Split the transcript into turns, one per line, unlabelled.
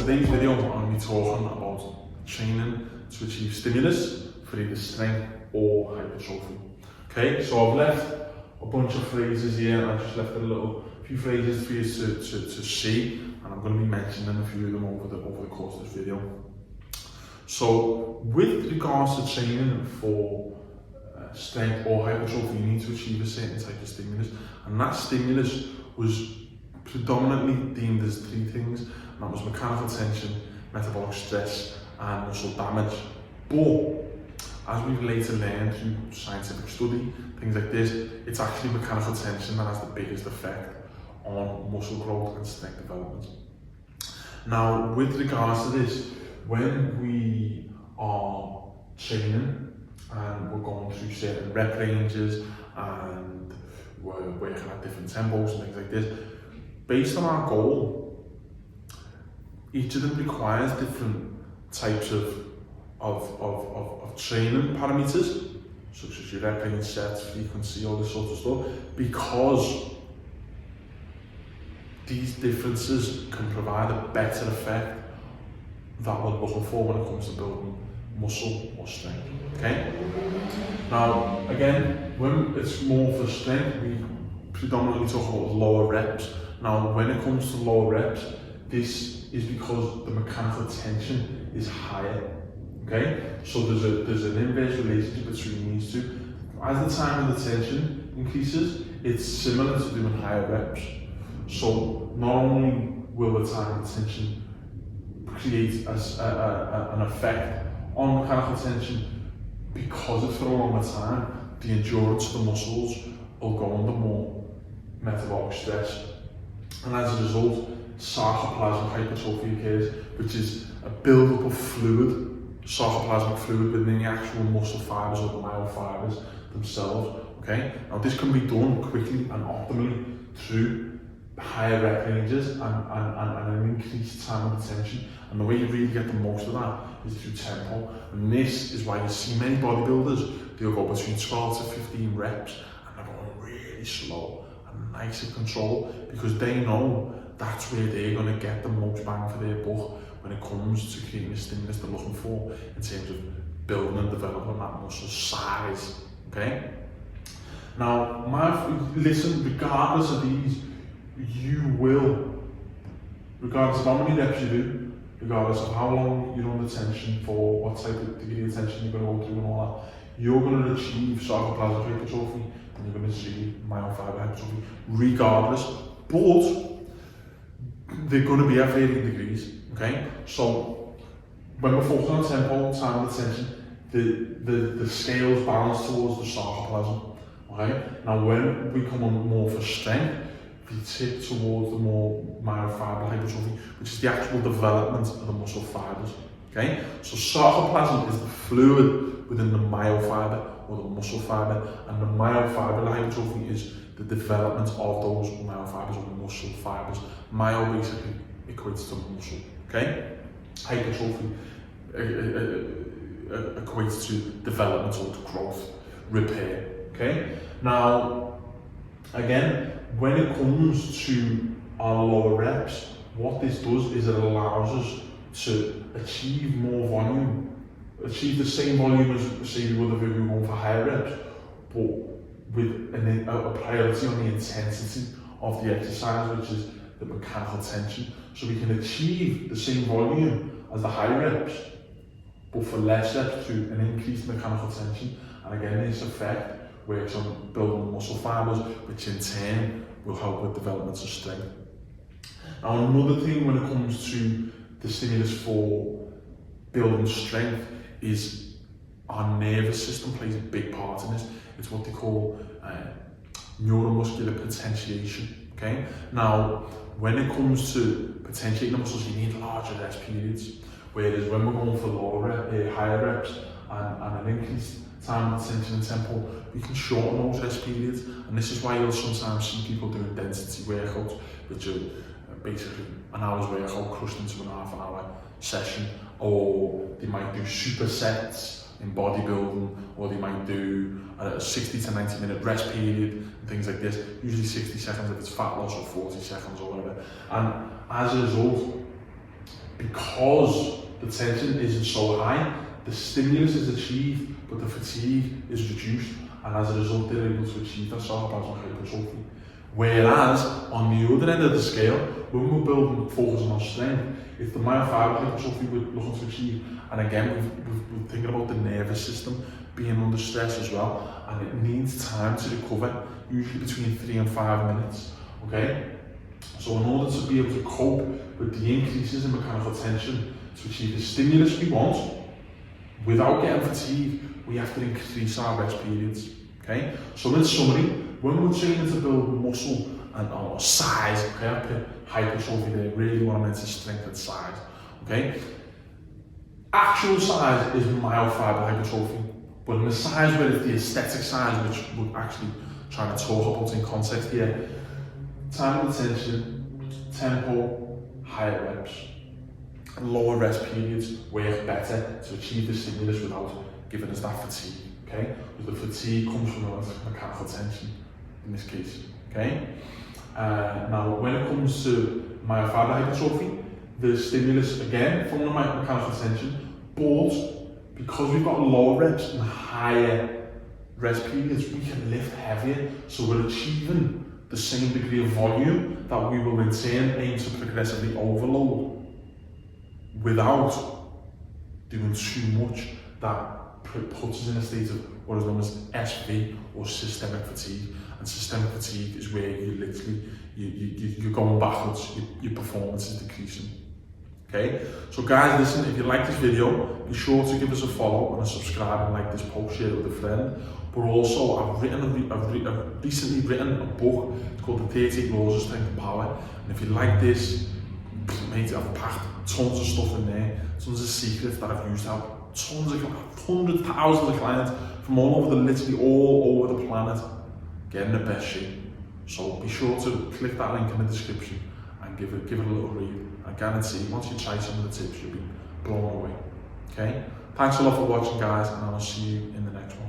today's video I'm going to be talking about training to achieve stimulus for either strength or hypertrophy. Okay, so I've left a bunch of phrases here, and I've just left few phrases for you to see, and I'm going to be mentioning a few of them over the course of this video. So with regards to training for strength or hypertrophy, you need to achieve a certain type of stimulus, and that stimulus was predominantly deemed as three things, and that was mechanical tension, metabolic stress, and muscle damage. But as we've later learned through scientific study, things like this, it's actually mechanical tension that has the biggest effect on muscle growth and strength development. Now, with regards to this, when we are training and we're going through certain rep ranges and we're working at different tempos and things like this, based on our goal, each of them requires different types of training parameters, such as your rep range, sets, frequency, all this sort of stuff, because these differences can provide a better effect that we're looking for when it comes to building muscle or strength. Okay? Now, again, when it's more for strength, we predominantly talk about lower reps. Now, when it comes to lower reps, this is because the mechanical tension is higher. Okay? So there's an inverse relationship between these two. As the time of the tension increases, it's similar to doing higher reps. So not only will the time of the tension create an effect on mechanical tension, because it's for a longer time, the endurance of the muscles will go under more metabolic stress. And as a result, sarcoplasmic hypertrophy occurs, which is a build-up of fluid, sarcoplasmic fluid within the actual muscle fibers or the myofibers themselves. Okay? Now this can be done quickly and optimally through higher rep ranges and an increased time of tension. And the way you really get the most of that is through tempo. And this is why you see many bodybuilders, they'll go between 12 to 15 reps and they're going really slow and nice and controlled, because they know that's where they're going to get the most bang for their buck when it comes to creating the stimulus they're looking for in terms of building and developing that muscle size. Okay? Now, listen, regardless of these, you will, regardless of how many reps you do, regardless of how long you're under tension for, what type of degree of tension you're going to go through and all that, you're going to achieve sarcoplasmic hypertrophy and you're going to achieve myofiber hypertrophy regardless, but they're going to be at varying degrees. Okay? So when we're focusing on tempo, time of the tension, the scales balance towards the sarcoplasm. Okay? Now when we come on more for strength, we tip towards the more myofiber hypertrophy, which is the actual development of the muscle fibers. Okay? So sarcoplasm is the fluid within the myofiber or the muscle fiber, and the myofiber hypertrophy is the development of those myofibers or muscle fibers. Myo basically equates to muscle. Okay? Hypertrophy equates to development or to growth, repair. Okay? Now, again, when it comes to our lower reps, what this does is it allows us to achieve more volume, achieve the same volume as, say, we would have if we were going for higher reps, but with a priority on the intensity of the exercise, which is the mechanical tension. So we can achieve the same volume as the high reps, but for less reps through an increased mechanical tension. And again, this effect works on building muscle fibers, which in turn will help with development of strength. Now, another thing when it comes to the stimulus for building strength is our nervous system plays a big part in this. It's what they call neuromuscular potentiation. Okay? Now, when it comes to potentiating the muscles, you need larger rest periods. Whereas when we're going for higher reps and an increased time of tension and tempo, we can shorten those rest periods. And this is why you'll sometimes see people doing density workouts, which are basically an hour's workout crushed into an half an hour session, or they might do supersets in bodybuilding, or they might do a 60 to 90 minute rest period and things like this, usually 60 seconds if it's fat loss, or 40 seconds or whatever. And as a result, because the tension isn't so high, the stimulus is achieved, but the fatigue is reduced, and as a result, they're able to achieve that sarcoplasmic hypertrophy. Whereas, on the other end of the scale, when we're building, focusing on strength, it's the myofibril hypertrophy we're looking to achieve, and again, we're thinking about the nervous system being under stress as well, and it needs time to recover, usually between 3 and 5 minutes, okay? So in order to be able to cope with the increases in mechanical tension, to achieve the stimulus we want, without getting fatigued, we have to increase our rest periods, okay? So in summary, when we're training to build muscle and or size, okay, I put hypertrophy there, really want to mention strength and size, okay? Actual size is myofibril hypertrophy, but in the size where it's the aesthetic size, which we're actually trying to talk about in context here, time of tension, tempo, higher reps, and lower rest periods work better to achieve the stimulus without giving us that fatigue, okay? Because the fatigue comes from the mechanical tension in this case, okay? Now, when it comes to myofibril hypertrophy, the stimulus again from the mechanical tension, but because we've got lower reps and higher rest periods, we can lift heavier, so we're achieving the same degree of volume that we will in turn aim to progressively overload without doing too much that puts us in a state of what is known as SV, or systemic fatigue. And systemic fatigue is where you literally, you're going backwards, your performance is decreasing. Okay, so guys, listen, if you like this video, be sure to give us a follow and a subscribe and like this post, share it with a friend. But also, I've recently written a book. It's called The 38 Laws of Strength and Power. And if you like this, mate, I've packed tons of stuff in there, tons of secrets that I've used to help tons of, hundreds, thousands of clients from literally all over the planet get in the best shape. So be sure to click that link in the description and give it a little read. I guarantee once you try some of the tips, you'll be blown away. Okay? Thanks a lot for watching, guys, and I'll see you in the next one.